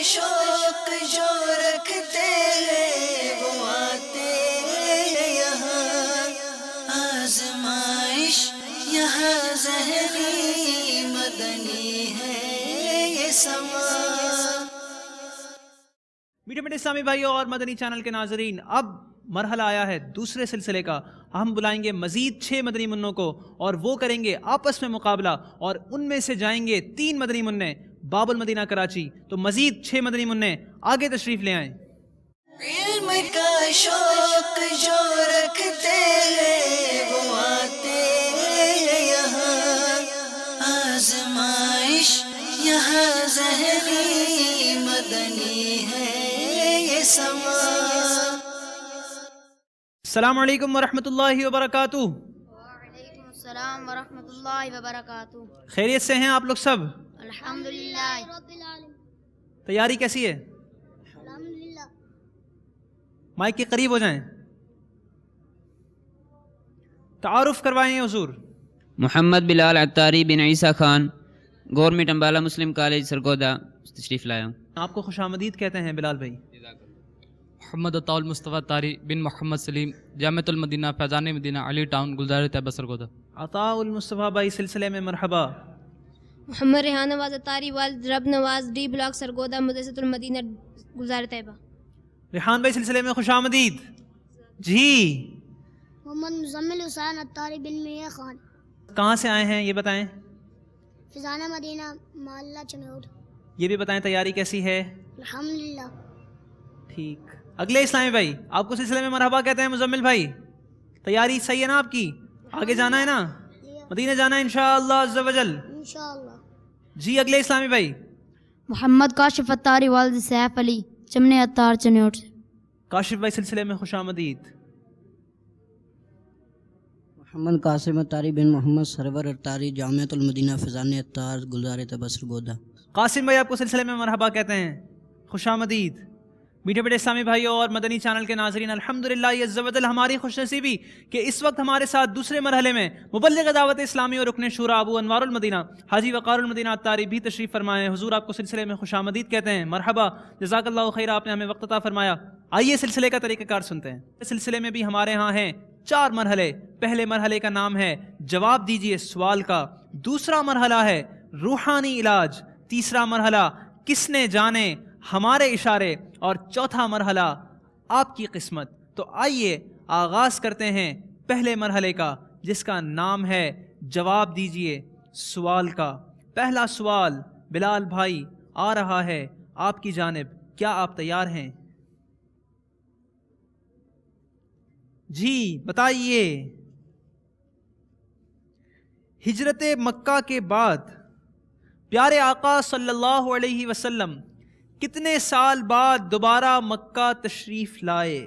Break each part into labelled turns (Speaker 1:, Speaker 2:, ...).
Speaker 1: شوق جو رکھتے ہیں وہ آتے ہیں یہاں، آزمائش یہاں ظہری مدنی ہے یہ سما۔
Speaker 2: میٹھے میٹھے اسلامی بھائیوں اور مدنی چینل کے ناظرین، اب مرحلہ آیا ہے دوسرے سلسلے کا۔ ہم بلائیں گے مزید 6 مدنی منوں کو اور وہ کریں گے آپس میں مقابلہ، اور ان میں سے جائیں گے 3 مدنی منع باب المدینہ کراچی۔ تو مزید 6 مدنی منع آگے تشریف لے آئیں۔
Speaker 1: علم کا شوق جو رکھتے ہیں وہ آتے ہیں یہاں، آزمائش یہاں ظہری مدنی ہے یہ سما۔
Speaker 3: السلام علیکم ورحمۃ اللہ وبرکاتہ۔
Speaker 4: وعلیکم السلام ورحمۃ اللہ وبرکاتہ۔
Speaker 3: خیریت سے ہیں آپ لوگ سب؟
Speaker 4: الحمدللہ رب العالمین۔
Speaker 3: تیاری کیسی ہے؟
Speaker 4: الحمدللہ۔
Speaker 3: مائک کے قریب ہو جائیں، تعارف کروائیں حضور۔
Speaker 5: محمد بلال عطاری بن عیسیٰ خان، گورنمنٹ امبالہ مسلم کالج سرگودا تشریف لایا ہوں۔
Speaker 3: آپ کو خوش آمدید کہتے ہیں بلال بھائی۔
Speaker 6: محمد عطاء المصطفیٰ طاری بن محمد سلیم، جامعۃ المدینہ فیضان مدینہ علی ٹاؤن گلزار طیبہ سرگودا۔
Speaker 3: عطاء المصطفیٰ بھائی سلسلے میں مرحبا۔
Speaker 4: محمد ریحان نواز عطاری والد رب نواز ڈی بلاک سرگودا مدرسۃ المدینہ گلزار طیبہ۔
Speaker 3: ریحان بھائی سلسلے میں خوش آمدید جی۔
Speaker 4: محمد مزمل حسین عطاری بن میاں خان،
Speaker 3: کہاں سے آئے ہیں یہ بتائیں؟
Speaker 4: فیضانہ مدینہ محلہ چنوٹ۔
Speaker 3: یہ بھی بتائیں تیاری کیسی ہے؟
Speaker 4: الحمدللہ۔
Speaker 3: ٹھیک، اگلے اسلامی بھائی آپ کو سلسلے میں مرحبا کہتے ہیں مزمل بھائی۔ تیاری صحیح ہے نا آپ کی؟ آگے جانا ہے نا، مدینہ جانا ہے انشاءاللہ عز و جل؟
Speaker 4: انشاءاللہ۔
Speaker 3: جی اگلے اسلامی بھائی۔
Speaker 4: محمد کاشف عطاری والد سیف علی چمن عطار چنوٹ۔
Speaker 3: کاشف بھائی سلسلے میں خوش آمدید۔
Speaker 7: محمد قاسم عطاری بن محمد سرور عطاری جامعۃ المدینہ فیضان عطار گلزار طیبہ سرگودا۔
Speaker 3: قاسم بھائی آپ کو سلسلے میں مرحبا کہتے ہیں، خوش آمدید۔ میٹھے میٹھے اسلامی بھائیوں اور مدنی چینل کے ناظرین، الحمدللہ عز و جل ہماری خوش نصیبی کہ اس وقت ہمارے ساتھ دوسرے مرحلے میں مبلغ دعوت اسلامی اور رکن شورا ابو انوار المدینہ حاجی وقار المدینہ عطاری بھی تشریف فرمائے ہیں۔ حضور آپ کو سلسلے میں خوش آمدید کہتے ہیں، مرحبا، جزاک اللہ خیر، آپ نے ہمیں وقت عطا فرمایا۔ آئیے سلسلے کا طریقہ کار سنتے ہیں۔ اس سلسلے میں بھی ہمارے ہاں ہیں 4 مرحلے۔ پہلے مرحلے کا نام ہے جواب دیجئے سوال کا، دوسرا مرحلہ ہے روحانی علاج، تیسرا مرحلہ کس نے جانے ہمارے اشارے، اور چوتھا مرحلہ آپ کی قسمت۔ تو آئیے آغاز کرتے ہیں پہلے مرحلے کا، جس کا نام ہے جواب دیجئے سوال کا۔ پہلا سوال بلال بھائی آ رہا ہے آپ کی جانب، کیا آپ تیار ہیں؟ جی بتائیے۔ ہجرت مکہ کے بعد پیارے آقا صلی اللہ علیہ وسلم کتنے سال بعد دوبارہ مکہ تشریف لائے؟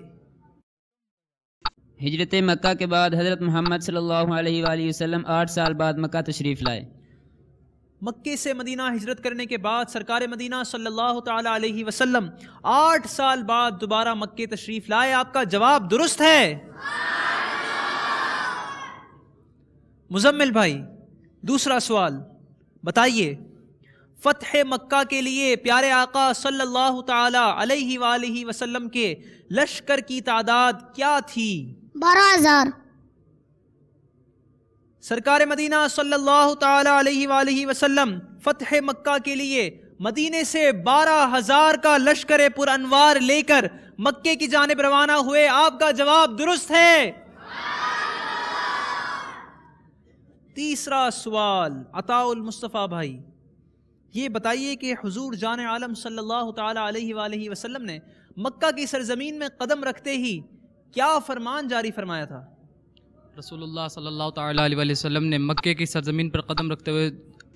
Speaker 5: ہجرت مکہ کے بعد حضرت محمد صلی اللہ علیہ وآلہ وسلم 8 سال بعد مکہ تشریف لائے۔
Speaker 3: مکے سے مدینہ ہجرت کرنے کے بعد سرکار مدینہ صلی اللہ تعالی علیہ وسلم 8 سال بعد دوبارہ مکے تشریف لائے۔ آپ کا جواب درست ہے مزمل بھائی۔ دوسرا سوال بتائیے، فتح مکہ کے لیے پیارے آقا صلی اللہ تعالی علیہ وآلہ وسلم کے لشکر کی تعداد کیا تھی؟
Speaker 4: 12,000۔
Speaker 3: سرکار مدینہ صلی اللہ تعالی علیہ وآلہ وسلم فتح مکہ کے لیے مدینے سے 12,000 کا لشکر پر انوار لے کر مکے کی جانب روانہ ہوئے۔ آپ کا جواب درست ہے۔ تیسرا سوال عطاء المصطفیٰ بھائی، یہ بتائیے کہ حضور جان عالم صلی اللہ تعالی علیہ وآلہ وسلم نے مکہ کی سرزمین میں قدم رکھتے ہی کیا فرمان جاری فرمایا تھا؟
Speaker 6: رسول اللہ صلی اللہ تعالیٰ علیہ وسلم نے مکے کی سرزمین پر قدم رکھتے ہوئے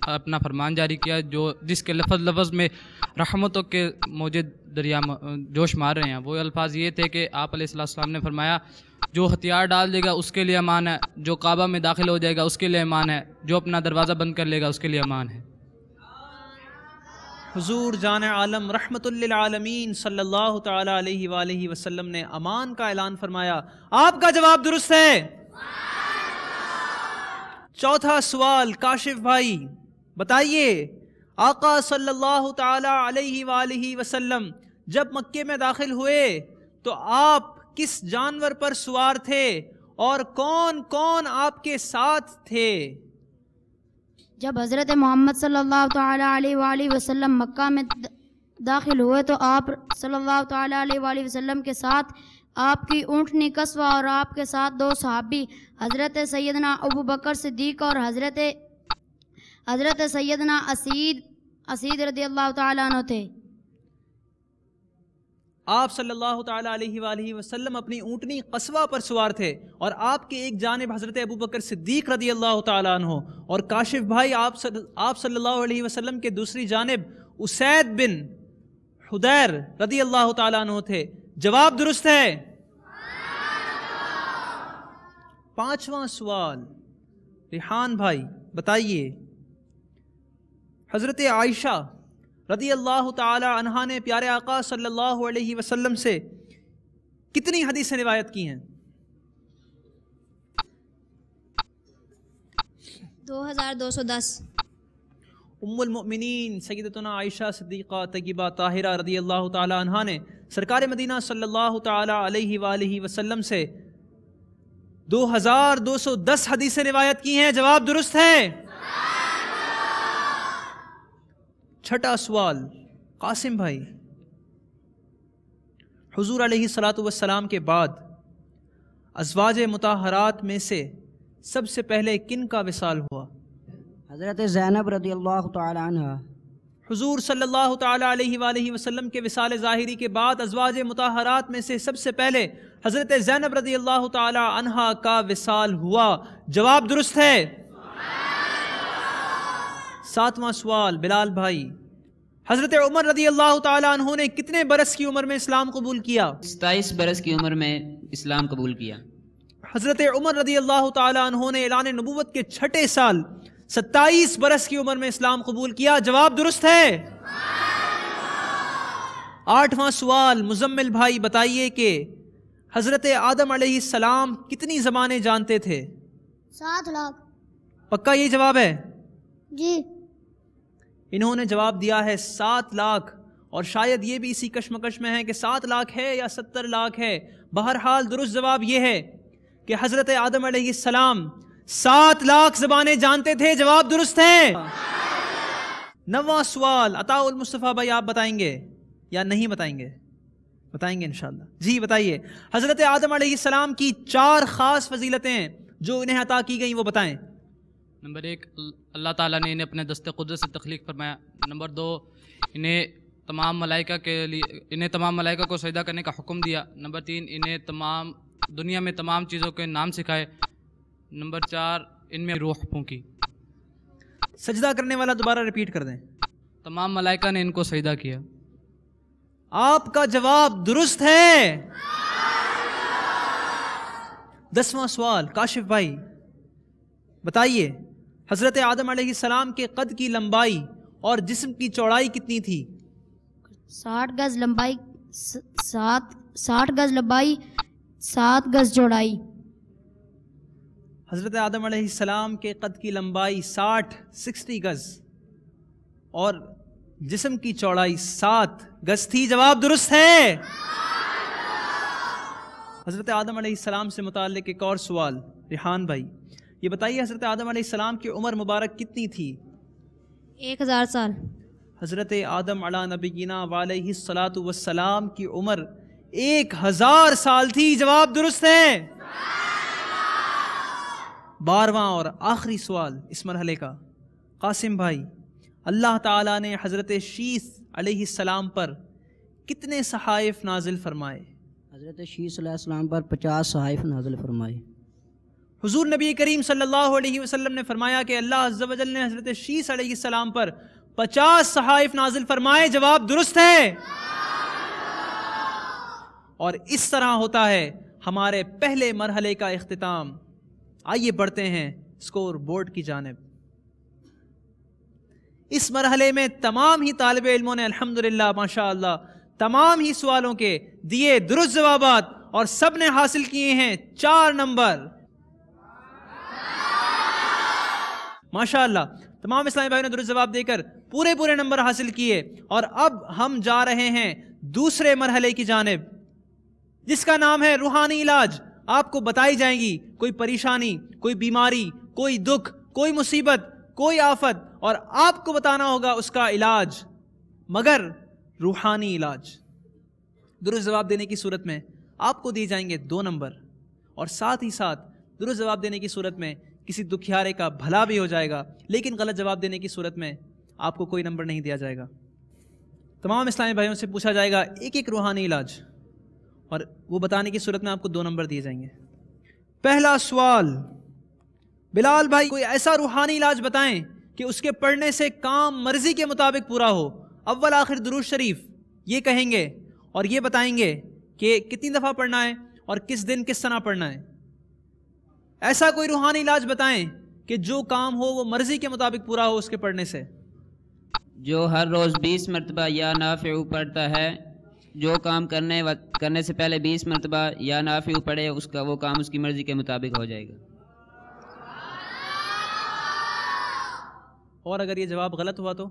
Speaker 6: اپنا فرمان جاری کیا، جس کے لفظ میں رحمتوں کے موجے دریا جوش مار رہے ہیں۔ وہ الفاظ یہ تھے کہ آپ علیہ السلام نے فرمایا، جو ہتھیار ڈال دے گا اس کے لیے امان ہے، جو کعبہ میں داخل ہو جائے گا اس کے لیے امان ہے، جو اپنا دروازہ بند کر لے گا اس کے لیے امان ہے۔
Speaker 3: حضور جان عالم رحمت للعالمین صلی اللہ تعالی علیہ وآلہ وسلم نے امان کا اعلان فرمایا۔ آپ کا جواب درست ہے۔ چوتھا سوال کاشف بھائی بتائیے، آقا صلی اللہ تعالی علیہ وآلہ وسلم جب مکے میں داخل ہوئے تو آپ کس جانور پر سوار تھے اور کون کون آپ کے ساتھ تھے؟
Speaker 8: جب حضرت محمد صلی اللہ تعالی علیہ وآلہ وسلم مکہ میں داخل ہوئے تو آپ صلی اللہ تعالی علیہ وآلہ وسلم کے ساتھ آپ کی اونٹنی قصوہ اور آپ کے ساتھ 2 صحابی حضرت سیدنا ابو بکر صدیق اور حضرت سیدنا اسید رضی اللہ تعالیٰ عنہ تھے۔
Speaker 3: آپ صلی اللہ تعالی علیہ وآلہ وسلم اپنی اونٹنی قصوہ پر سوار تھے اور آپ کے ایک جانب حضرت ابو بکر صدیق رضی اللہ تعالیٰ عنہ اور کاشف بھائی آپ صلی اللہ علیہ وسلم کے دوسری جانب اسید بن حدیر رضی اللہ تعالیٰ عنہ تھے۔ جواب درست ہے۔ 5واں سوال ریحان بھائی بتائیے، حضرت عائشہ رضی اللہ تعالی عنہا نے پیارے آقا صلی اللہ علیہ وسلم سے کتنی حدیثیں روایت کی ہیں؟
Speaker 4: 2210۔
Speaker 3: ام المؤمنین سیدتنا عائشہ صدیقہ طیبہ طاہرہ رضی اللہ تعالی عنہا نے سرکار مدینہ صلی اللہ تعالی علیہ وآلہ وسلم سے 2210 حدیثیں روایت کی ہیں۔ جواب درست ہے۔ 6واں سوال قاسم بھائی، حضور علیہ الصلاۃ والسلام کے بعد ازواج مطہرات میں سے سب سے پہلے کن کا وصال ہوا؟
Speaker 7: حضرت زینب رضی اللہ تعالی عنہ۔
Speaker 3: حضور صلی اللہ تعالی علیہ وآلہ وسلم کے وصال ظاہری کے بعد ازواج مطہرات میں سے سب سے پہلے حضرت زینب رضی اللہ تعالی عنہا کا وصال ہوا۔ جواب درست ہے۔ 7واں سوال بلال بھائی، حضرت عمر رضی اللہ تعالیٰ عنہ نے کتنے برس کی عمر میں اسلام قبول کیا؟
Speaker 5: 27 برس کی عمر میں اسلام قبول کیا۔
Speaker 3: حضرت عمر رضی اللہ تعالیٰ عنہ نے اعلان نبوت کے 6 سال 27 برس کی عمر میں اسلام قبول کیا۔ جواب درست ہے۔ 8واں سوال مزمل بھائی بتائیے کہ حضرت آدم علیہ السلام کتنی زبانیں جانتے تھے؟
Speaker 8: 7 لاکھ۔
Speaker 3: پکا یہ جواب ہے؟
Speaker 8: جی۔
Speaker 3: انہوں نے جواب دیا ہے 7 لاکھ، اور شاید یہ بھی اسی کشمکش میں ہے کہ 7 لاکھ ہے یا 70 لاکھ ہے۔ بہرحال درست جواب یہ ہے کہ حضرت آدم علیہ السلام 7 لاکھ زبانیں جانتے تھے۔ جواب درست ہے۔ 9واں سوال عطاء المصطفیٰ بھائی آپ بتائیں گے یا نہیں بتائیں گے؟ بتائیں گے انشاءاللہ۔ جی بتائیے، حضرت آدم علیہ السلام کی 4 خاص فضیلتیں جو انہیں عطا کی گئیں وہ بتائیں۔
Speaker 6: نمبر 1، اللہ تعالیٰ نے انہیں اپنے دست قدرت سے تخلیق فرمایا۔ نمبر 2، انہیں تمام ملائکہ کو سجدہ کرنے کا حکم دیا۔ نمبر 3، انہیں دنیا میں تمام چیزوں کے نام سکھائے۔ نمبر 4، ان میں روح پھونکی۔
Speaker 3: سجدہ کرنے والا دوبارہ ریپیٹ کر دیں۔
Speaker 6: تمام ملائکہ نے ان کو سجدہ کیا۔
Speaker 3: آپ کا جواب درست ہے۔ 10واں سوال کاشف بھائی بتائیے، حضرت آدم علیہ السلام کے قد کی لمبائی اور جسم کی چوڑائی کتنی تھی؟
Speaker 8: 60 گز لمبائی، 60 گز لمبائی، 7 گز چوڑائی۔
Speaker 3: حضرت آدم علیہ السلام کے قد کی لمبائی 60 گز اور جسم کی چوڑائی 7 گز تھی۔ جواب درست ہے۔ حضرت آدم علیہ السلام سے متعلق ایک اور سوال ریحان بھائی، یہ بتائیے حضرت آدم علیہ السلام کی عمر مبارک کتنی تھی؟
Speaker 4: 1000 سال۔
Speaker 3: حضرت آدم علی نبینا وعلیہ الصلاۃ والسلام کی عمر 1000 سال تھی۔ جواب درست ہے۔ 12واں اور آخری سوال اس مرحلے کا قاسم بھائی، اللہ تعالیٰ نے حضرت شیث علیہ السلام پر کتنے صحائف نازل فرمائے؟
Speaker 7: حضرت شیث علیہ السلام پر 50 صحائف نازل فرمائے۔
Speaker 3: حضور نبی کریم صلی اللہ علیہ وسلم نے فرمایا کہ اللہ عز و جل نے حضرت شیث علیہ السلام پر 50 صحائف نازل فرمائے۔ جواب درست ہے۔ اور اس طرح ہوتا ہے ہمارے پہلے مرحلے کا اختتام۔ آئیے بڑھتے ہیں اسکور بورڈ کی جانب۔ اس مرحلے میں تمام ہی طالب علموں نے الحمدللہ ماشاءاللہ تمام ہی سوالوں کے دیے درست جوابات اور سب نے حاصل کیے ہیں 4 نمبر۔ ماشاءاللہ تمام اسلامی بھائیوں نے درست جواب دے کر
Speaker 2: پورے نمبر حاصل کیے، اور اب ہم جا رہے ہیں دوسرے مرحلے کی جانب جس کا نام ہے روحانی علاج۔ آپ کو بتائی جائیں گی کوئی پریشانی، کوئی بیماری، کوئی دکھ، کوئی مصیبت، کوئی آفت، اور آپ کو بتانا ہوگا اس کا علاج، مگر روحانی علاج۔ درست جواب دینے کی صورت میں آپ کو دیے جائیں گے 2 نمبر، اور ساتھ ہی ساتھ درست جواب دینے کی صورت میں کسی دکھیارے کا بھلا بھی ہو جائے گا، لیکن غلط جواب دینے کی صورت میں آپ کو کوئی نمبر نہیں دیا جائے گا۔ تمام اسلامی بھائیوں سے پوچھا جائے گا ایک روحانی علاج، اور وہ بتانے کی صورت میں آپ کو 2 نمبر دیے جائیں گے۔ پہلا سوال، بلال بھائی کوئی ایسا روحانی علاج بتائیں کہ اس کے پڑھنے سے کام مرضی کے مطابق پورا ہو۔ اول آخر درود شریف یہ کہیں گے اور یہ بتائیں گے کہ کتنی دفعہ پڑھنا ہے اور کس دن کس طرح پڑھنا ہے۔ ایسا کوئی روحانی علاج بتائیں کہ جو کام ہو وہ مرضی کے مطابق پورا ہو اس کے پڑھنے سے۔
Speaker 5: جو ہر روز 20 مرتبہ یا نافع پڑھتا ہے، جو کام کرنے سے پہلے 20 مرتبہ یا نافع پڑھے، اس کا وہ کام اس کی مرضی کے مطابق ہو جائے گا۔
Speaker 2: اور اگر یہ جواب غلط ہوا تو؟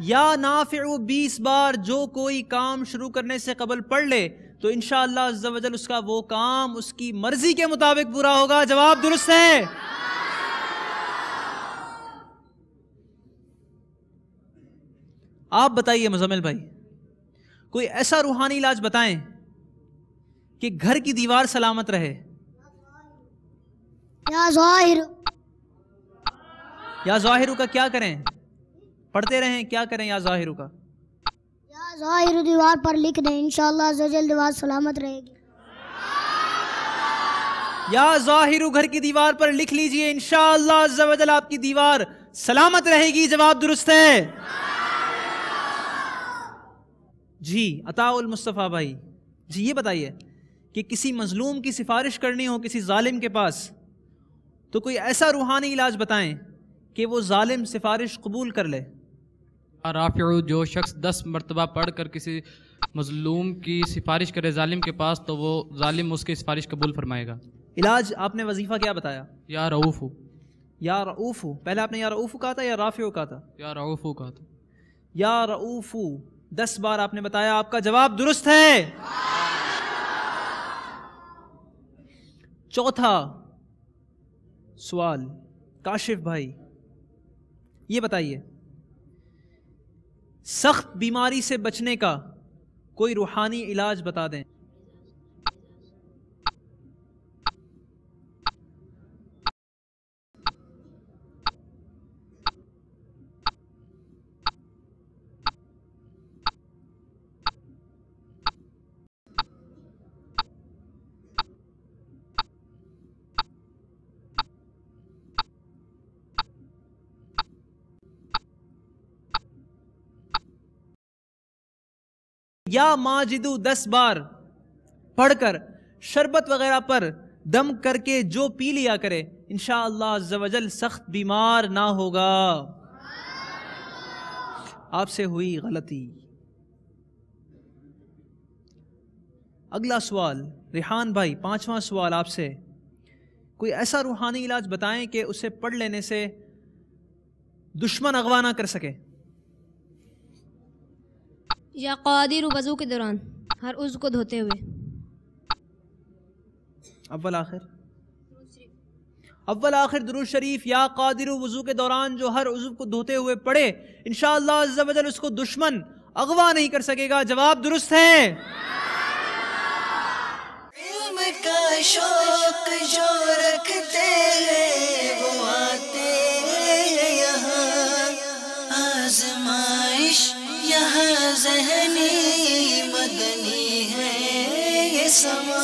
Speaker 2: یا نافع 20 بار جو کوئی کام شروع کرنے سے قبل پڑھ لے تو انشاءاللہ عز و جل اس کا وہ کام اس کی مرضی کے مطابق پورا ہوگا۔ جواب درست ہے۔ آپ بتائیے مزمل بھائی، کوئی ایسا روحانی علاج بتائیں کہ گھر کی دیوار سلامت رہے۔ یا ظاہر کا کیا کریں؟ پڑھتے رہیں، کیا کریں یا ظاہر کا؟
Speaker 9: یا ظاہر دیوار پر لکھ دیں، انشاءاللہ عز و جل دیوار سلامت رہے گی۔
Speaker 2: یا ظاہر گھر کی دیوار پر لکھ لیجئے، انشاءاللہ عز و جل آپ کی دیوار سلامت رہے گی۔ جواب درست ہے۔ جی عطاء المصطفیٰ بھائی، جی یہ بتائیے کہ کسی مظلوم کی سفارش کرنی ہو کسی ظالم کے پاس تو کوئی ایسا روحانی علاج بتائیں کہ وہ ظالم سفارش قبول کر لے۔
Speaker 6: رافع، جو شخص 10 مرتبہ پڑھ کر کسی مظلوم کی سفارش کرے ظالم کے پاس تو وہ ظالم اس کی سفارش قبول فرمائے گا۔
Speaker 2: علاج آپ نے وظیفہ کیا بتایا؟
Speaker 6: یا رؤوف۔
Speaker 2: یا رؤوف، پہلے آپ نے یا رؤوف کہا تھا یا رافع کہا تھا؟
Speaker 6: یا رؤوف کہا تھا۔
Speaker 2: یا رؤوف 10 بار آپ نے بتایا، آپ کا جواب درست ہے۔ چوتھا سوال، کاشف بھائی یہ بتائیے سخت بیماری سے بچنے کا کوئی روحانی علاج بتا دیں۔ یا ماجدو 10 بار پڑھ کر شربت وغیرہ پر دم کر کے جو پی لیا کرے انشاءاللہ عز و جل سخت بیمار نہ ہوگا۔ آپ سے ہوئی غلطی۔ اگلا سوال ریحان بھائی، 5واں سوال آپ سے، کوئی ایسا روحانی علاج بتائیں کہ اسے پڑھ لینے سے دشمن اغوا نہ کر سکے۔
Speaker 4: یا قادر وضو کے دوران ہر عضو کو دھوتے ہوئے۔ اول آخر درود شریف یا قادر وضو کے دوران جو ہر عضو کو دھوتے ہوئے پڑھے انشاءاللہ عز و جل اس کو دشمن اغوا نہیں کر سکے گا۔ جواب درست ہے۔
Speaker 1: علم کا شوق جو رکھتے ہیں وہ آتے ہیں یہاں، آزمائش یہاں ذہنی مدنی ہے یہ سما۔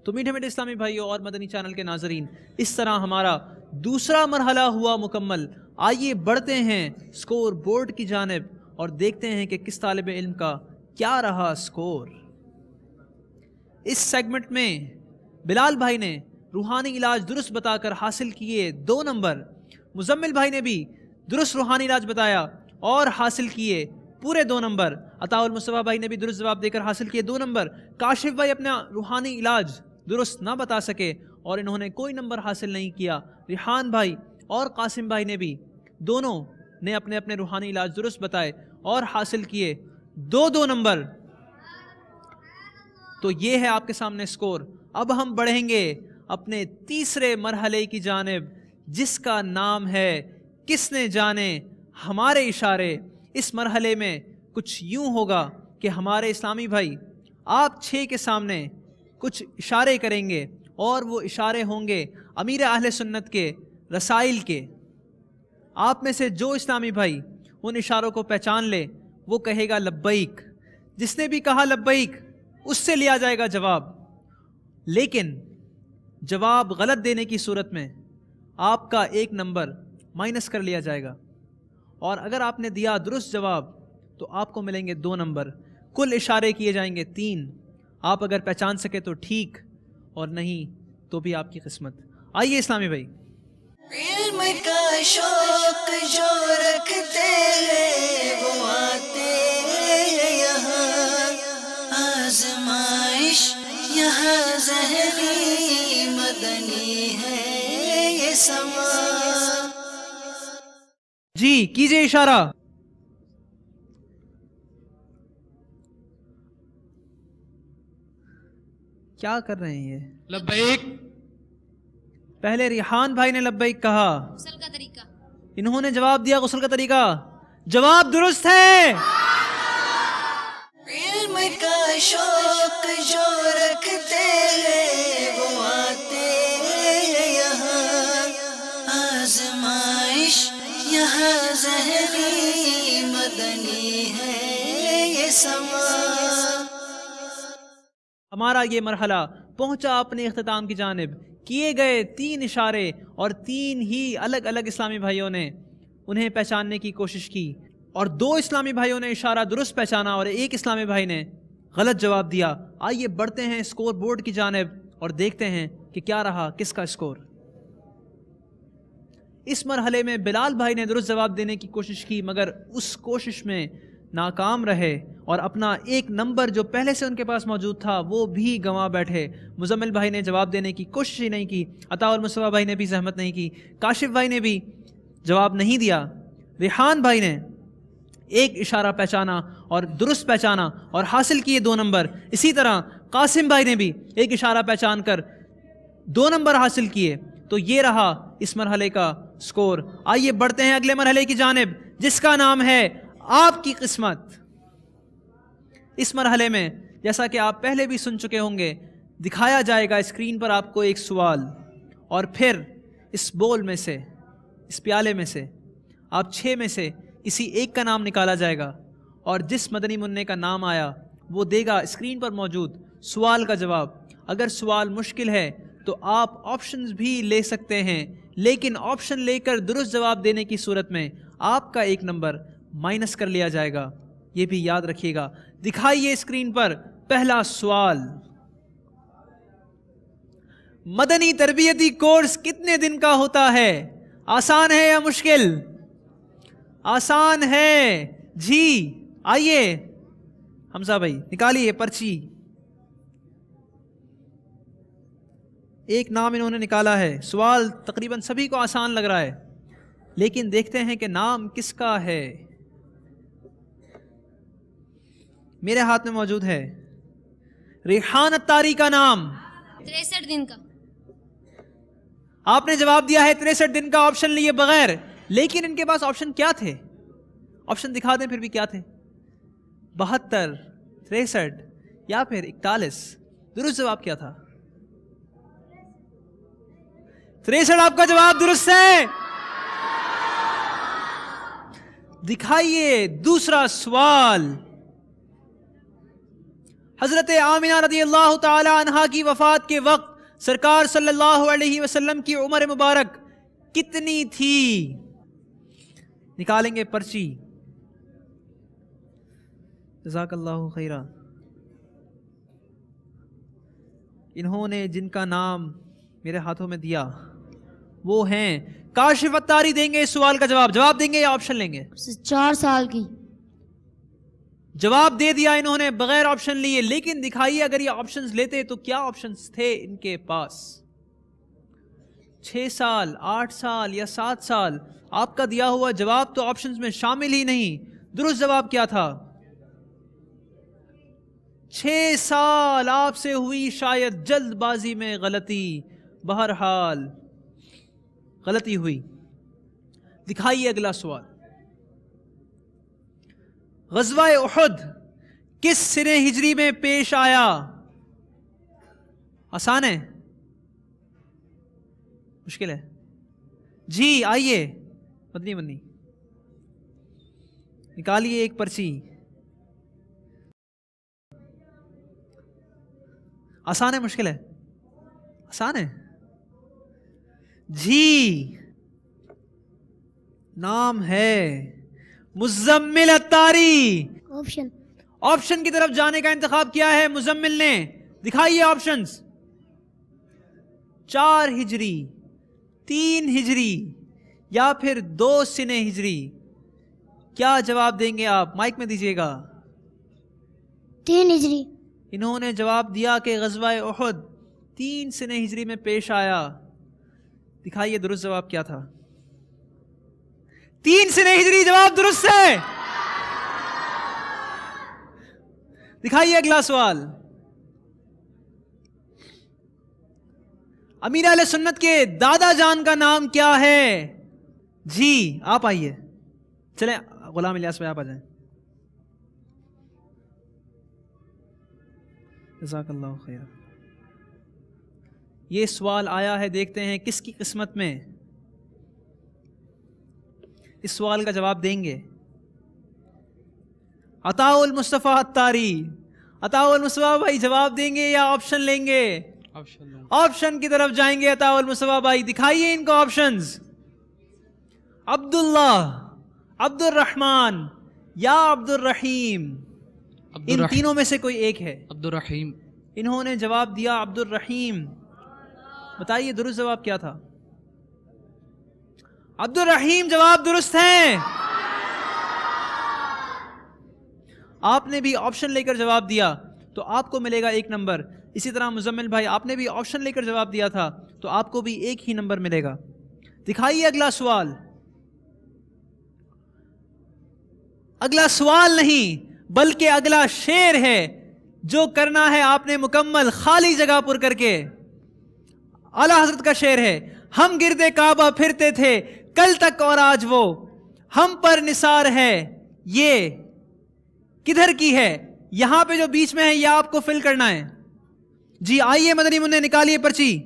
Speaker 2: تو میٹھے میٹھے اسلامی بھائیوں اور مدنی چینل کے ناظرین، اس طرح ہمارا دوسرا مرحلہ ہوا مکمل۔ آئیے بڑھتے ہیں سکور بورڈ کی جانب اور دیکھتے ہیں کہ کس طالب علم کا کیا رہا سکور۔ اس سیگمنٹ میں بلال بھائی نے روحانی علاج درست بتا کر حاصل کیے 2 نمبر، مزمل بھائی نے بھی درست روحانی علاج بتایا اور حاصل کیے پورے 2 نمبر، عطاء المصطفیٰ بھائی نے بھی درست جواب دے کر حاصل کیے 2 نمبر، کاشف بھائی اپنا روحانی علاج درست نہ بتا سکے اور انہوں نے کوئی نمبر حاصل نہیں کیا. ریحان بھائی اور قاسم بھائی نے بھی دونوں نے اپنے اپنے روحانی علاج درست بتائے اور حاصل کیے 2 نمبر. تو یہ ہے آپ کے سامنے سکور. اب ہم بڑھیں گے اپنے تیسرے مرحلے کی جانب جس کا نام ہے کس نے جانے ہمارے اشارے. اس مرحلے میں کچھ یوں ہوگا کہ ہمارے اسلامی بھائی آپ 6 کے سامنے کچھ اشارے کریں گے اور وہ اشارے ہوں گے امیر اہل سنت کے رسائل کے. آپ میں سے جو اسلامی بھائی ان اشاروں کو پہچان لے وہ کہے گا لبیک. جس نے بھی کہا لبیک اس سے لیا جائے گا جواب. لیکن جواب غلط دینے کی صورت میں آپ کا 1 نمبر مائنس کر لیا جائے گا، اور اگر آپ نے دیا درست جواب تو آپ کو ملیں گے 2 نمبر. کل اشارے کیے جائیں گے 3. آپ اگر پہچان سکے تو ٹھیک، اور نہیں تو بھی آپ کی قسمت. آئیے اسلامی بھائی.
Speaker 1: علم کا شوق جو رکھتے ہیں وہ آتے ہیں یہاں، آزمائش یہاں ذہنی مدنی ہے یہ سما.
Speaker 2: جی کیجئے اشارہ. کیا کر رہے ہیں یہ؟
Speaker 6: لبیک.
Speaker 2: پہلے ریحان بھائی نے لبیک کہا،
Speaker 8: غسل کا طریقہ.
Speaker 2: انہوں نے جواب دیا غسل کا طریقہ. جواب درست ہے.
Speaker 1: علم کا شوق جو رکھتے ہیں وہ آتے ہیں یہاں، آزمائش یہاں ذہنی مدنی ہے یہ سما.
Speaker 2: ہمارا یہ مرحلہ پہنچا اپنے اختتام کی جانب. کیے گئے 3 اشارے اور 3 ہی الگ الگ اسلامی بھائیوں نے انہیں پہچاننے کی کوشش کی، اور 2 اسلامی بھائیوں نے اشارہ درست پہچانا اور 1 اسلامی بھائی نے غلط جواب دیا. آئیے بڑھتے ہیں اسکور بورڈ کی جانب اور دیکھتے ہیں کہ کیا رہا کس کا اسکور. اس مرحلے میں بلال بھائی نے درست جواب دینے کی کوشش کی مگر اس کوشش میں ناکام رہے اور اپنا 1 نمبر جو پہلے سے ان کے پاس موجود تھا وہ بھی گنوا بیٹھے. مزمل بھائی نے جواب دینے کی کوشش ہی نہیں کی. عطا المصطفیٰ بھائی نے بھی زحمت نہیں کی. کاشف بھائی نے بھی جواب نہیں دیا. ریحان بھائی نے 1 اشارہ پہچانا اور درست پہچانا اور حاصل کیے 2 نمبر. اسی طرح قاسم بھائی نے بھی 1 اشارہ پہچان کر 2 نمبر حاصل کیے. تو یہ رہا اس مرحلے کا سکور. آئیے بڑھتے ہیں اگلے مرحلے کی جانب جس کا نام ہے آپ کی قسمت. اس مرحلے میں جیسا کہ آپ پہلے بھی سن چکے ہوں گے دکھایا جائے گا اسکرین پر آپ کو 1 سوال، اور پھر اس بول میں سے اس پیالے میں سے آپ 6 میں سے کسی ایک کا نام نکالا جائے گا، اور جس مدنی منع کا نام آیا وہ دے گا اسکرین پر موجود سوال کا جواب. اگر سوال مشکل ہے تو آپ آپشنز بھی لے سکتے ہیں، لیکن آپشن لے کر درست جواب دینے کی صورت میں آپ کا 1 نمبر مائنس کر لیا جائے گا. یہ بھی یاد رکھیے گا. دکھائیے اسکرین پر پہلا سوال. مدنی تربیتی کورس کتنے دن کا ہوتا ہے؟ آسان ہے یا مشکل؟ آسان ہے. جی آئیے حمزہ بھائی نکالیے پرچی. 1 نام انہوں نے نکالا ہے. سوال تقریباً سبھی کو آسان لگ رہا ہے، لیکن دیکھتے ہیں کہ نام کس کا ہے. میرے ہاتھ میں موجود ہے ریحان اتاری کا نام.
Speaker 8: 63 دن کا.
Speaker 2: آپ نے جواب دیا ہے 63 دن کا آپشن لیے بغیر، لیکن ان کے پاس آپشن کیا تھے؟ آپشن دکھا دیں پھر بھی کیا تھے. 72، 63 یا پھر 41. درست جواب کیا تھا؟ 63 آپ کا جواب درست ہے. دکھائیے دوسرا سوال. حضرت آمنہ رضی اللہ تعالی عنہا کی وفات کے وقت سرکار صلی اللہ علیہ وسلم کی عمر مبارک کتنی تھی؟ نکالیں گے پرچی. جزاک اللہ خیرہ. انہوں نے جن کا نام میرے ہاتھوں میں دیا وہ ہیں کاشف اتاری. دیں گے اس سوال کا جواب دیں گے یا آپشن لیں گے؟
Speaker 8: 4 سال کی.
Speaker 2: جواب دے دیا انہوں نے بغیر آپشن لیے، لیکن دکھائیے اگر یہ آپشنز لیتے تو کیا آپشنز تھے ان کے پاس.
Speaker 3: 6 سال 8 سال یا 7 سال؟ آپ کا دیا ہوا جواب تو آپشنز میں شامل ہی نہیں. درست جواب کیا تھا؟ 6 سال. آپ سے ہوئی شاید جلد بازی میں غلطی. بہرحال غلطی ہوئی. دکھائیے اگلا سوال. غزوہ احد کس سنہ ہجری میں پیش آیا؟ آسان ہے؟ مشکل ہے؟ جی آئیے مدنی منی نکالیے ایک پرچی. آسان ہے مشکل ہے؟ آسان ہے. جی نام ہے مزمل اتاری.
Speaker 9: آپشن
Speaker 3: آپشن کی طرف جانے کا انتخاب کیا ہے مزمل نے. دکھائیے آپشنز. 4 ہجری 3 ہجری یا پھر 2 سنہ ہجری. کیا جواب دیں گے آپ؟ مائک میں دیجیے گا.
Speaker 9: 3 ہجری.
Speaker 3: انہوں نے جواب دیا کہ غزوہ احد 3 سنہ ہجری میں پیش آیا. دکھائیے درست جواب کیا تھا. 3 سنہ ہجری جواب درست ہے. دکھائیے اگلا سوال. امیر اہل سنت کے دادا جان کا نام کیا ہے؟ جی آپ آئیے. چلیں غلام الیاس بھائی آپ آ جائیں. جزاک اللہ خیر. یہ سوال آیا ہے، دیکھتے ہیں کس کی قسمت میں اس سوال کا جواب دیں گے. عطاء المصطفیٰ اتاری. عطاء المصطفیٰ بھائی جواب دیں گے یا آپشن لیں گے؟ آپشن کی طرف جائیں گے. عطاء المصطفیٰ بھائی دکھائیے ان کو آپشنز. عبداللہ، عبد الرحمن یا عبد الرحیم. ان تینوں میں سے کوئی ایک ہے.
Speaker 6: عبد الرحیم.
Speaker 3: انہوں نے جواب دیا عبد الرحیم. بتائیے درست جواب کیا تھا؟ عبد الرحیم جواب درست ہے. آپ نے بھی آپشن لے کر جواب دیا تو آپ کو ملے گا 1 نمبر. اسی طرح مزمل بھائی آپ نے بھی آپشن لے کر جواب دیا تھا تو آپ کو بھی 1 ہی نمبر ملے گا. دکھائیے اگلا سوال. اگلا سوال نہیں بلکہ اگلا شعر ہے جو کرنا ہے آپ نے مکمل خالی جگہ پر کر کے. اعلیٰ حضرت کا شعر ہے. ہم گردے کعبہ پھرتے تھے کل تک اور آج وہ ہم پر نثار ہے یہ کدھر کی ہے. یہاں پہ جو بیچ میں ہے یہ آپ کو فل کرنا ہے. جی آئیے مدنی منع نکالیے پرچی.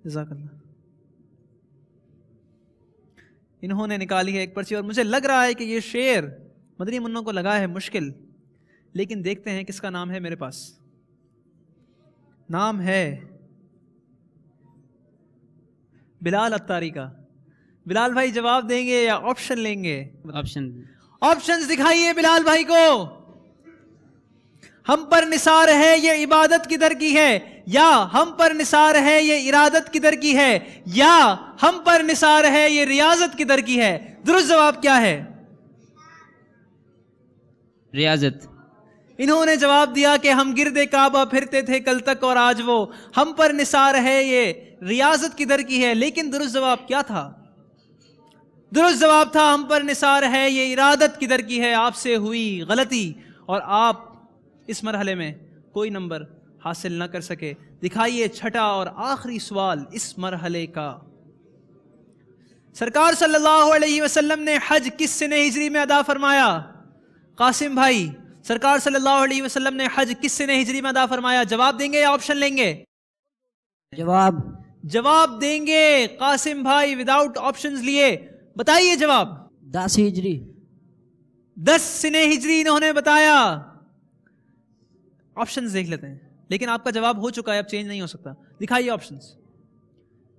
Speaker 3: جزاک اللہ. انہوں نے نکالی ہے ایک پرچی اور مجھے لگ رہا ہے کہ یہ شعر مدنی منوں کو لگا ہے مشکل، لیکن دیکھتے ہیں کس کا نام ہے. میرے پاس نام ہے بلال اتاری کا. بلال بھائی جواب دیں گے یا آپشن لیں گے؟
Speaker 5: آپشن.
Speaker 3: آپشنز دکھائیے بلال بھائی کو. ہم پر نثار ہے یہ عبادت کدھر کی ہے یا ہم پر نثار ہے یہ ارادت کدھر کی ہے یا ہم پر نثار ہے یہ ریاضت کدھر کی ہے. درست جواب کیا ہے؟
Speaker 5: ریاضت.
Speaker 3: انہوں نے جواب دیا کہ ہم گردے کعبہ پھرتے تھے کل تک اور آج وہ ہم پر نثار ہے یہ ریاضت کدھر کی ہے. لیکن درست جواب کیا تھا؟ درست جواب تھا ہم پر نثار ہے یہ ارادت کدھر کی ہے. آپ سے ہوئی غلطی اور آپ اس مرحلے میں کوئی نمبر حاصل نہ کر سکے. دکھائیے چھٹا اور آخری سوال اس مرحلے کا. سرکار صلی اللہ علیہ وسلم نے حج کس سنہ ہجری میں ادا فرمایا؟ قاسم بھائی سرکار صلی اللہ علیہ وسلم نے حج کس سنہ ہجری میں ادا فرمایا؟ جواب دیں گے یا آپشن لیں گے؟ جواب دیں گے. قاسم بھائی وداؤٹ آپشنز لیے بتائیے جواب.
Speaker 7: 10 ہجری.
Speaker 3: 10 سنہ ہجری انہوں نے بتایا. آپشنز دیکھ لیتے ہیں لیکن آپ کا جواب ہو چکا ہے اب چینج نہیں ہو سکتا. دکھائیے آپشنز.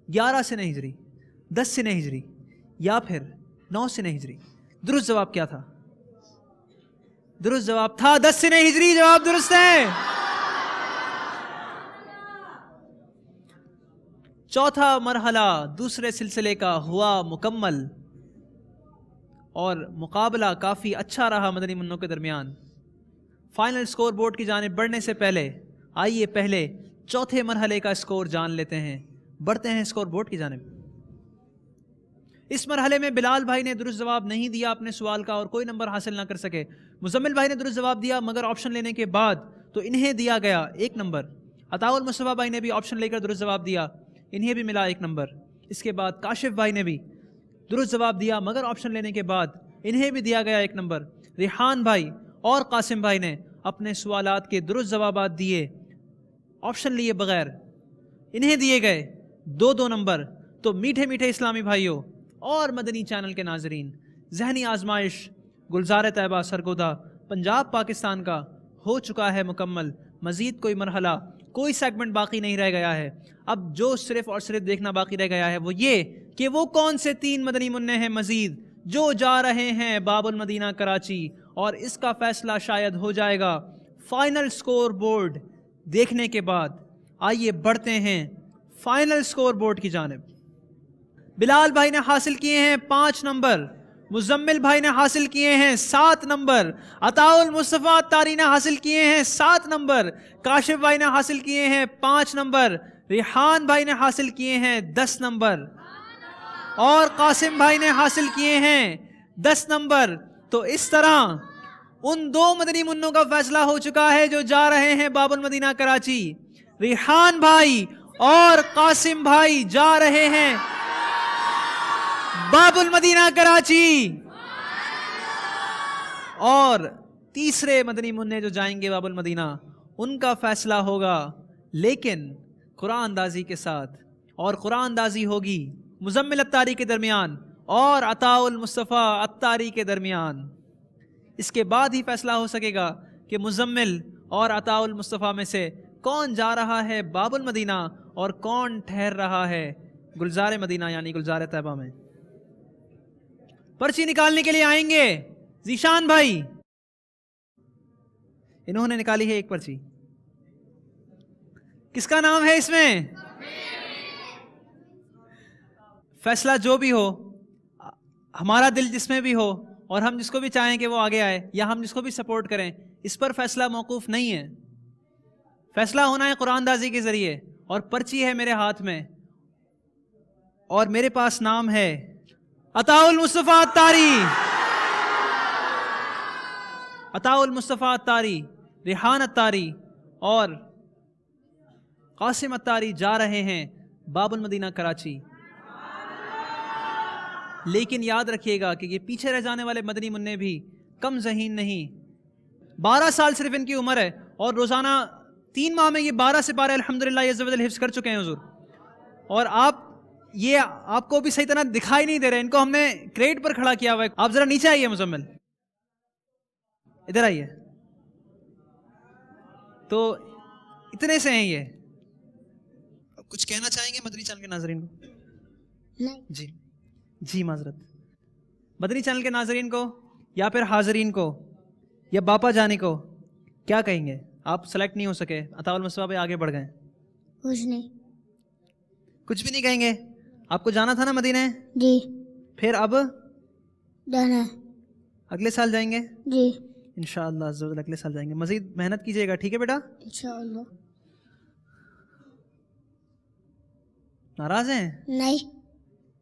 Speaker 3: 11 سنہ ہجری 10 سنہ ہجری یا پھر 9 سنہ ہجری. درست جواب کیا تھا؟ درست جواب تھا 10 سنہ ہجری. جواب درست ہے. چوتھا مرحلہ دوسرے سلسلے کا ہوا مکمل اور مقابلہ کافی اچھا رہا مدنی منوں کے درمیان. فائنل سکور بورڈ کی جانب بڑھنے سے پہلے
Speaker 2: آئیے پہلے چوتھے مرحلے کا اسکور جان لیتے ہیں. بڑھتے ہیں اسکور بورڈ کی جانب. اس مرحلے میں بلال بھائی نے درست جواب نہیں دیا اپنے سوال کا اور کوئی نمبر حاصل نہ کر سکے. مزمل بھائی نے درست جواب دیا مگر آپشن لینے کے بعد تو انہیں دیا گیا 1 نمبر. عطاء المصطفیٰ بھائی نے بھی آپشن لے کر درست جواب دیا, انہیں بھی ملا 1 نمبر. اس کے بعد کاشف بھائی نے بھی درست جواب دیا مگر آپشن لینے کے بعد انہیں بھی دیا گیا 1 نمبر. ریحان بھائی اور قاسم بھائی نے اپنے سوالات کے درست جوابات دیے آپشن لیے بغیر, انہیں دیے گئے 2 نمبر. تو میٹھے میٹھے اسلامی بھائیوں اور مدنی چینل کے ناظرین, ذہنی آزمائش گلزار طیبہ سرگودا پنجاب پاکستان کا ہو چکا ہے مکمل. مزید کوئی مرحلہ کوئی سیگمنٹ باقی نہیں رہ گیا ہے. اب جو صرف اور صرف دیکھنا باقی رہ گیا ہے وہ یہ کہ وہ کون سے 3 مدنی منع ہیں مزید جو جا رہے ہیں باب المدینہ کراچی, اور اس کا فیصلہ شاید ہو جائے گا فائنل سکور بورڈ دیکھنے کے بعد. آئیے بڑھتے ہیں فائنل سکور بورڈ کی جانب. بلال بھائی نے حاصل کیے ہیں 5 نمبر, مزمل بھائی نے حاصل کیے ہیں 7 نمبر, عطاء المصطفیٰ اتاری نے حاصل کیے ہیں 7 نمبر, کاشف بھائی نے حاصل کیے ہیں 5 نمبر, ریحان بھائی نے حاصل کیے ہیں 10 نمبر اور قاسم بھائی نے حاصل کیے ہیں 10 نمبر. تو اس طرح ان 2 مدنی منوں کا فیصلہ ہو چکا ہے جو جا رہے ہیں باب المدینہ کراچی. ریحان بھائی اور قاسم بھائی جا رہے ہیں باب المدینہ کراچی, اور تیسرے مدنی منع جو جائیں گے باب المدینہ ان کا فیصلہ ہوگا لیکن قرآن اندازی کے ساتھ, اور قرآن اندازی ہوگی مزمل اتاری کے درمیان اور عطاء المصطفیٰ اتاری کے درمیان. اس کے بعد ہی فیصلہ ہو سکے گا کہ مزمل اور عطاء المصطفیٰ میں سے کون جا رہا ہے باب المدینہ اور کون ٹھہر رہا ہے گلزار مدینہ یعنی گلزار طیبہ میں. پرچی نکالنے کے لیے آئیں گے ذیشان بھائی, انہوں نے نکالی ہے ایک پرچی. کس کا نام ہے اس میں؟ فیصلہ جو بھی ہو, ہمارا دل جس میں بھی ہو اور ہم جس کو بھی چاہیں کہ وہ آگے آئے یا ہم جس کو بھی سپورٹ کریں, اس پر فیصلہ موقوف نہیں ہے. فیصلہ ہونا ہے قرآن اندازی کے ذریعے, اور پرچی ہے میرے ہاتھ میں اور میرے پاس نام ہے عطاء المصطفیٰ اتاری. عطاء المصطفیٰ اتاری, ریحان اتاری اور قاسم اتاری جا رہے ہیں باب المدینہ کراچی. لیکن یاد رکھیے گا کہ یہ پیچھے رہ جانے والے مدنی منع بھی کم ذہین نہیں. 12 سال صرف ان کی عمر ہے اور روزانہ 3 ماہ میں یہ 12 سپارے الحمدللہ عز و جل حفظ کر چکے ہیں حضور. اور آپ کو بھی صحیح طرح دکھائی نہیں دے رہے, ان کو ہم نے کریٹ پر کھڑا کیا ہوا ہے. آپ ذرا نیچے آئیے مزمل, ادھر آئیے. تو اتنے سے ہیں یہ. کچھ کہنا چاہیں گے مدنی چینل کے ناظرین کو؟
Speaker 9: نہیں.
Speaker 2: جی معذرت. مدنی چینل کے ناظرین کو یا پھر حاضرین کو یا باپا جانے کو کیا کہیں گے؟ آپ سلیکٹ نہیں ہو سکے, عطاء المصطفیٰ پہ آگے بڑھ گئے.
Speaker 9: کچھ نہیں.
Speaker 2: کچھ بھی نہیں کہیں گے؟ آپ کو جانا تھا نا مدینہ؟
Speaker 9: جی.
Speaker 2: پھر اب
Speaker 9: جانا ہے.
Speaker 2: اگلے سال جائیں گے؟
Speaker 9: جی
Speaker 2: انشاءاللہ عز و جل اگلے سال جائیں گے. مزید محنت کیجیے گا, ٹھیک ہے بیٹا؟
Speaker 9: انشاءاللہ.
Speaker 2: ناراض ہیں؟
Speaker 9: نہیں.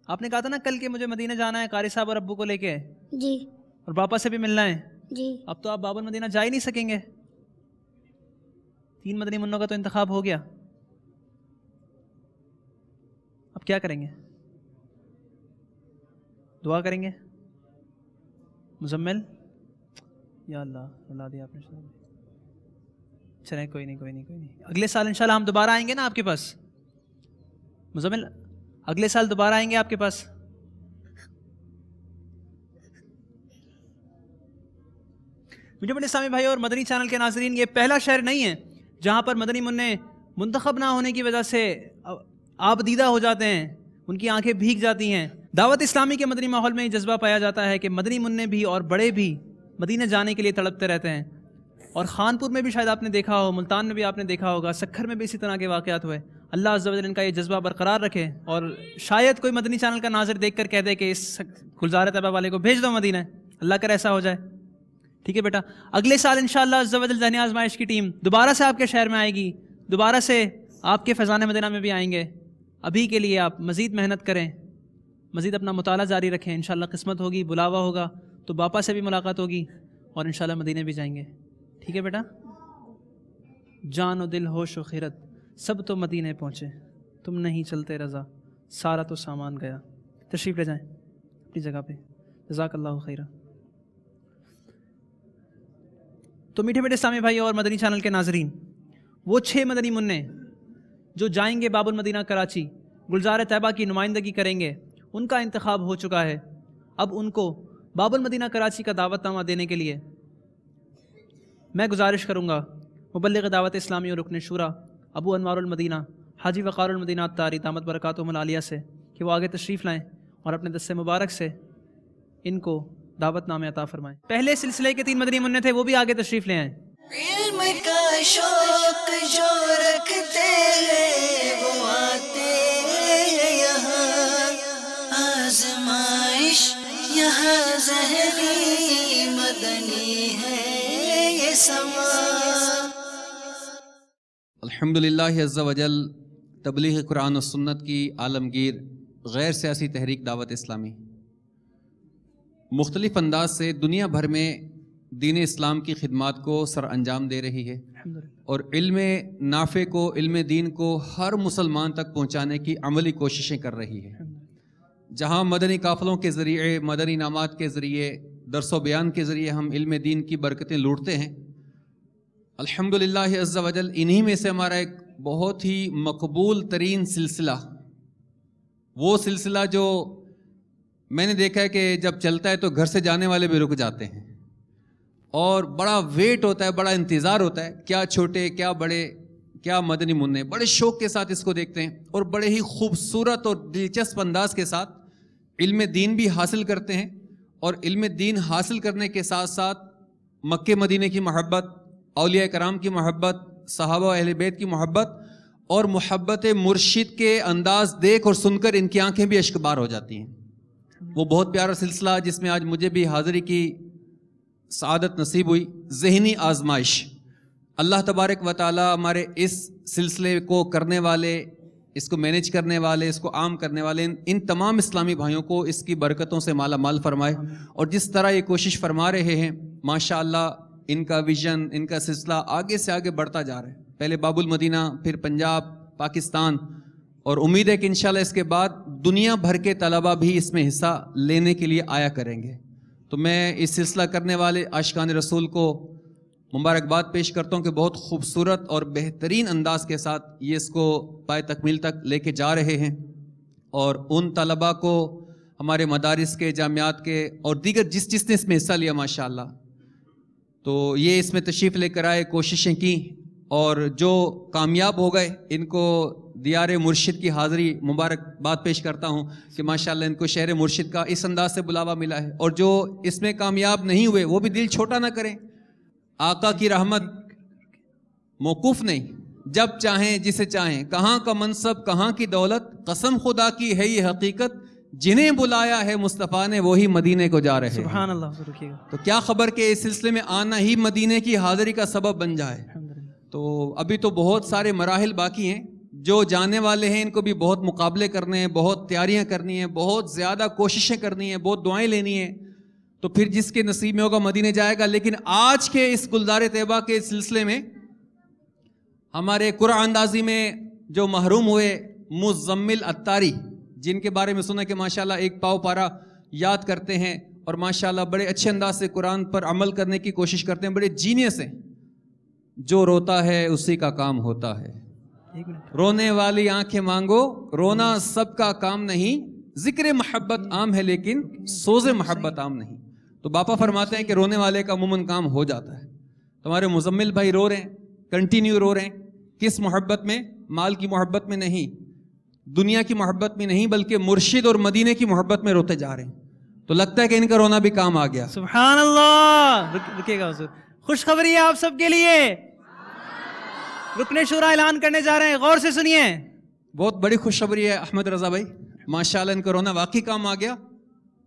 Speaker 2: آپ نے کہا تھا نا کل کہ مجھے مدینہ جانا ہے قاری صاحب اور ابو کو لے کے,
Speaker 9: جی.
Speaker 2: اور باپا سے بھی ملنا ہے.
Speaker 9: جی.
Speaker 2: اب تو آپ باب المدینہ جا ہی نہیں سکیں گے. 3 مدنی منوں کا تو انتخاب ہو گیا, اب کیا کریں گے؟ دعا کریں گے؟ مزمل یا اللہ اللہ دیا آپ نے. چلیں کوئی نہیں. اگلے سال انشاءاللہ ہم دوبارہ آئیں گے نا آپ کے پاس. مزمل اگلے سال دوبارہ آئیں گے آپ کے پاس. میٹھے میٹھے اسلامی بھائی اور مدنی چینل کے ناظرین, یہ پہلا شہر نہیں ہے جہاں پر مدنی منع منتخب نہ ہونے کی وجہ سے آبدیدہ ہو جاتے ہیں, ان کی آنکھیں بھیگ جاتی ہیں. دعوت اسلامی کے مدنی ماحول میں یہ جذبہ پایا جاتا ہے کہ مدنی منع بھی اور بڑے بھی مدینہ جانے کے لیے تڑپتے رہتے ہیں. اور خانپور میں بھی شاید آپ نے دیکھا ہو, ملتان میں بھی آپ نے دیکھا ہوگا, سکھر میں بھی اسی طرح کے واقعات ہوئے. اللہ عز و جل ان کا یہ جذبہ برقرار رکھے, اور شاید کوئی مدنی چینل کا ناظر دیکھ کر کہہ دے کہ اس گلزار طیبہ والے کو بھیج دو مدینہ. اللہ کرے ایسا ہو جائے.
Speaker 3: ٹھیک ہے بیٹا. اگلے سال انشاءاللہ عز و جل ذہنی آزمائش کی ٹیم دوبارہ سے آپ کے شہر میں آئے گی, دوبارہ سے آپ کے فیضان مدینہ میں بھی آئیں گے. ابھی کے لیے آپ مزید محنت کریں, مزید اپنا مطالعہ جاری رکھیں. انشاءاللہ قسمت ہوگی, بلاوا ہوگا تو باپا سے بھی ملاقات ہوگی اور انشاءاللہ مدینے بھی جائیں گے. ٹھیک ہے بیٹا. جان و دل ہوش و خیرت سب تو مدینے پہنچے, تم نہیں چلتے رضا سارا تو سامان گیا. تشریف لے جائیں اپنی جگہ پہ. جزاک اللہ خیرہ. تو میٹھے میٹھے اسلامی بھائی اور مدنی چینل کے ناظرین, وہ 6 مدنی منع جو جائیں گے باب المدینہ کراچی, گلزار طیبہ کی نمائندگی کریں گے, ان کا انتخاب ہو چکا ہے. اب ان کو باب المدینہ کراچی کا دعوت نامہ دینے کے لیے میں گزارش کروں گا مبلغ دعوت اسلامی اور رکن شورا ابو انوار المدینہ حاجی وقار المدینہ الطاری دامت برکاتہم العالیہ سے کہ وہ آگے تشریف لائیں اور اپنے دست مبارک سے ان کو دعوت نامے عطا فرمائیں. پہلے سلسلے کے 3 مدنی منع تھے, وہ بھی آگے تشریف لے آئیں.
Speaker 1: علم کا شوق جو رکھتے ہیں وہ آتے ہیں یہاں, آزمائش یہاں ذہنی مدنی ہے یہ سما.
Speaker 10: الحمدللہ عز و جل تبلیغ قرآن و سنت کی عالمگیر غیر سیاسی تحریک دعوت اسلامی مختلف انداز سے دنیا بھر میں دین اسلام کی خدمات کو سر انجام دے رہی ہے, اور علم نافع کو, علم دین کو ہر مسلمان تک پہنچانے کی عملی کوششیں کر رہی ہے. جہاں مدنی قافلوں کے ذریعے, مدنی انعامات کے ذریعے, درس و بیان کے ذریعے ہم علم دین کی برکتیں لوٹتے ہیں, الحمدللہ عز و جل انہی میں سے ہمارا ایک بہت ہی مقبول ترین سلسلہ, وہ سلسلہ جو میں نے دیکھا ہے کہ جب چلتا ہے تو گھر سے جانے والے بھی رک جاتے ہیں, اور بڑا ویٹ ہوتا ہے, بڑا انتظار ہوتا ہے, کیا چھوٹے کیا بڑے کیا مدنی منع بڑے شوق کے ساتھ اس کو دیکھتے ہیں, اور بڑے ہی خوبصورت اور دلچسپ انداز کے ساتھ علم دین بھی حاصل کرتے ہیں. اور علم دین حاصل کرنے کے ساتھ ساتھ مکے مدینے کی محبت, اولیاء کرام کی محبت, صحابہ و اہل بیت کی محبت اور محبت مرشد کے انداز دیکھ اور سن کر ان کی آنکھیں بھی اشکبار ہو جاتی ہیں. وہ بہت پیارا سلسلہ جس میں آج مجھے بھی حاضری کی سعادت نصیب ہوئی, ذہنی آزمائش. اللہ تبارک و تعالی ہمارے اس سلسلے کو کرنے والے, اس کو مینیج کرنے والے, اس کو عام کرنے والے ان تمام اسلامی بھائیوں کو اس کی برکتوں سے مالا مال فرمائے, اور جس طرح یہ کوشش فرما رہے ہیں ماشاءاللہ ان کا ویژن, ان کا سلسلہ آگے سے آگے بڑھتا جا رہا ہے. پہلے باب المدینہ, پھر پنجاب, پاکستان, اور امید ہے کہ انشاءاللہ اس کے بعد دنیا بھر کے طلبہ بھی اس میں حصہ لینے کے لیے آیا کریں گے. تو میں اس سلسلہ کرنے والے عاشقان رسول کو مبارکباد پیش کرتا ہوں کہ بہت خوبصورت اور بہترین انداز کے ساتھ یہ اس کو پائے تکمیل تک لے کے جا رہے ہیں. اور ان طلبہ کو ہمارے مدارس کے, جامعات کے اور دیگر جس نے اس میں حصہ لیا ماشاءاللہ, تو یہ اس میں تشریف لے کر آئے, کوششیں کی, اور جو کامیاب ہو گئے ان کو دیار مرشد کی حاضری مبارکباد پیش کرتا ہوں کہ ماشاءاللہ ان کو شہر مرشد کا اس انداز سے بلاوا ملا ہے. اور جو اس میں کامیاب نہیں ہوئے وہ بھی دل چھوٹا نہ کریں, آقا کی رحمت موقوف نہیں, جب چاہیں جسے چاہیں, کہاں کا منصب کہاں کی دولت, قسم خدا کی ہے یہ حقیقت, جنہیں بلایا ہے مصطفیٰ نے وہی مدینے کو جا رہے ہیں.
Speaker 3: سبحان اللہ.
Speaker 10: تو کیا خبر کہ اس سلسلے میں آنا ہی مدینے کی حاضری کا سبب بن جائے. تو ابھی تو بہت سارے مراحل باقی ہیں, جو جانے والے ہیں ان کو بھی بہت مقابلے کرنے ہیں, بہت تیاریاں کرنی ہیں, بہت زیادہ کوششیں کرنی ہیں, بہت دعائیں لینی ہیں, تو پھر جس کے نصیب میں ہوگا مدینے جائے گا. لیکن آج کے اس گلزار طیبہ کے سلسلے میں ہمارے قرآن اندازی میں جو محروم ہوئے مزمل الطاری, جن کے بارے میں سنا کہ ماشاءاللہ ایک پاؤ پارا یاد کرتے ہیں اور ماشاءاللہ بڑے اچھے انداز سے قرآن پر عمل کرنے کی کوشش کرتے ہیں, بڑے جینیس ہیں. جو روتا ہے اسی کا کام ہوتا ہے, رونے والی آنکھیں مانگو, رونا سب کا کام نہیں, ذکر محبت عام ہے لیکن سوز محبت عام نہیں. تو باپا فرماتے ہیں کہ رونے والے کا عموماً کام ہو جاتا ہے. تمہارے مزمل بھائی رو رہے ہیں, کنٹینیو رو رہے ہیں. کس محبت میں؟ مال کی محبت میں نہیں, دنیا کی محبت میں نہیں, بلکہ مرشد اور مدینے کی محبت میں روتے جا رہے ہیں. تو لگتا ہے کہ ان کا رونا بھی کام آ گیا.
Speaker 3: سبحان اللہ. رکیے گا حضور, خوشخبری ہے آپ سب کے لیے, رکن شورا اعلان کرنے جا رہے ہیں, غور سے سنیے.
Speaker 10: بہت بڑی خوشخبری ہے احمد رضا بھائی, ماشاءاللہ ان کا رونا واقعی کام آ گیا.